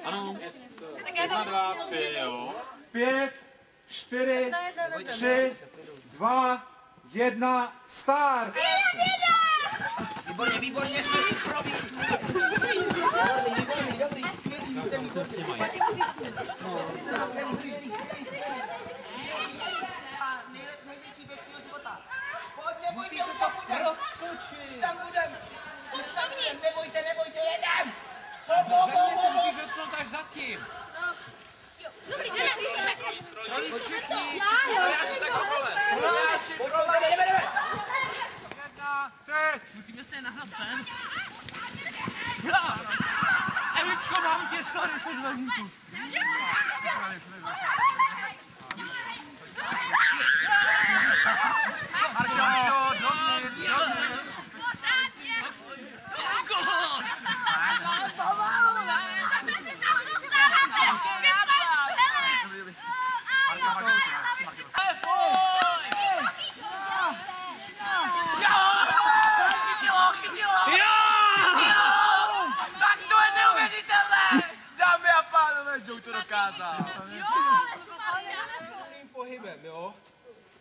Ano, 1, 2, 3, jo. 5, 4, 3, 2, 1, start! Výborně, výborně, jste si probí. Výborný, dobrý, skvělý, jste výborný. Největší věc svého života. Pojďme, rozkočit. Tam budem, nebojte, jedem. Musíš dotknout až zatím. Dobrý, jdeme. Jdeme. Musíme se nahnat sem. Evičko, mám tě, sorry, se dveníku.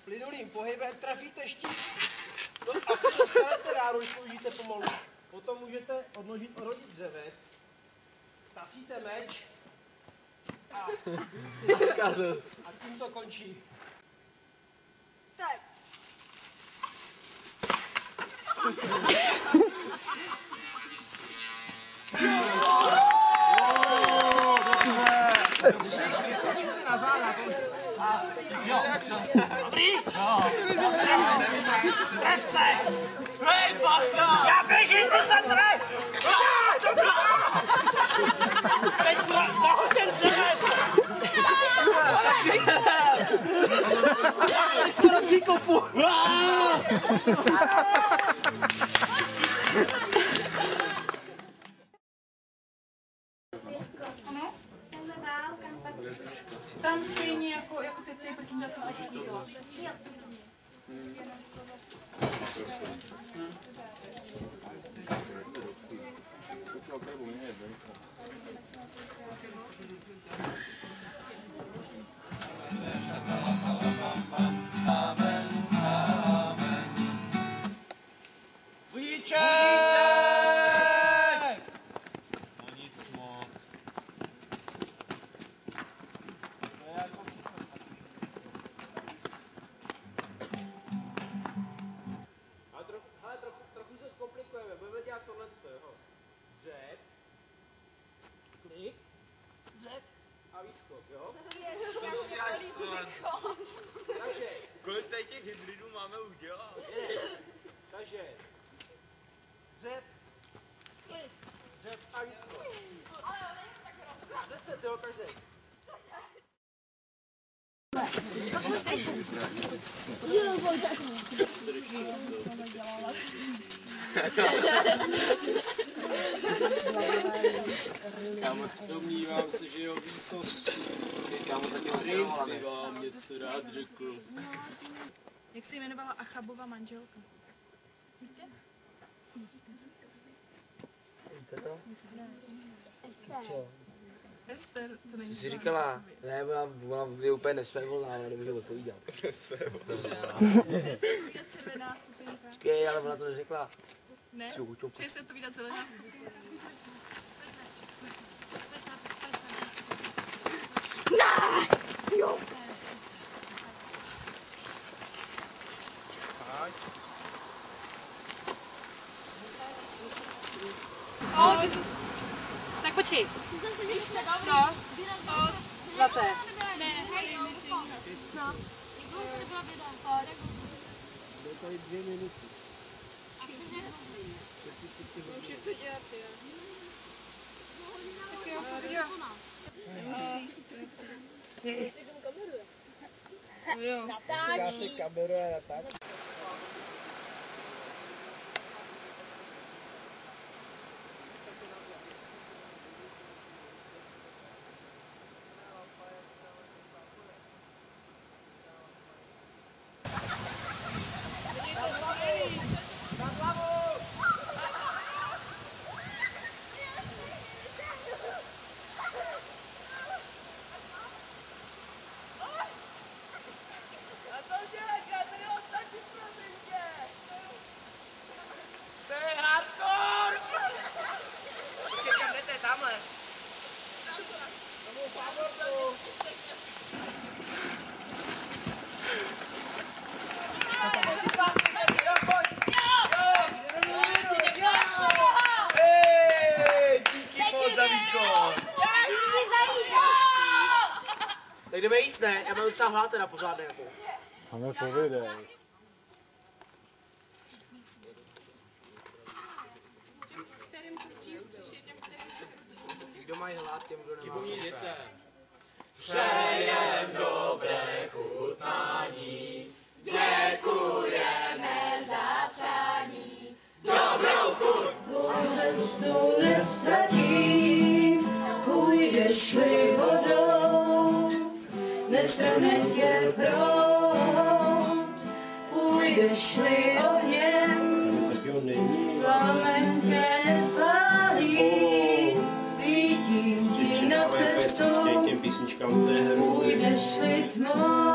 Plynulým pohybem trefíte štít. No, asi dostanete ránu, když použijete pomalu. Potom můžete odložit orodit dřevec. Tasíte meč. A tím to končí. Tak. Vyskočíme na záda. Dobrý? Tref se! Hej, bacha! Já běžím, ty se tref! Teď zahoď ten dřevec! Já skoro přikopu! Ano, tenhle vál, kam patří? Tam stejně jako ty protínka, co máš vízla. Budíček! No nic moc. Ale trochu se zkomplikujeme, budeme dělat tohleto, jo. Dřep, klik, dřep a výskok, jo. Takže, Kolik tady těch hybridů máme udělat? takže, dřep, klik, dřep a výskok. 10, jo, každý. Kámo, domnívám se, že jeho výsost. Kámo, taky princ by vám něco rád řekl. Jak se jmenovala Achabova manželka? Víte to? Ester, to není. Jsi říkala, ne, ona je úplně nesvévolná, ale nemůže odpovídat. Červená skupinka. Počkej, ale ona to neřekla. Ne? Přeji se odpovídat zelená skupinka. Jo. Tak počkej. No. Zlaté. No. To je tady 2 minuty. Už je to dělat, jo. Tak jo, jo. Já si kameruje na tak. Tak jdeme jíst, ne? Já mám docela hlad teda pořádně jako. Máme povědej. Kdo mají hlad, těm kdo nemá. Přejem dobré chutnání, děkujeme za přání. Dobrou chuť! Cestu neztratím, půjdeš-li vodou, nestrhne tě proud, půjdeš-li ohněm, plamen tě nesválí, svítím ti na cestu, půjdeš-li tmou.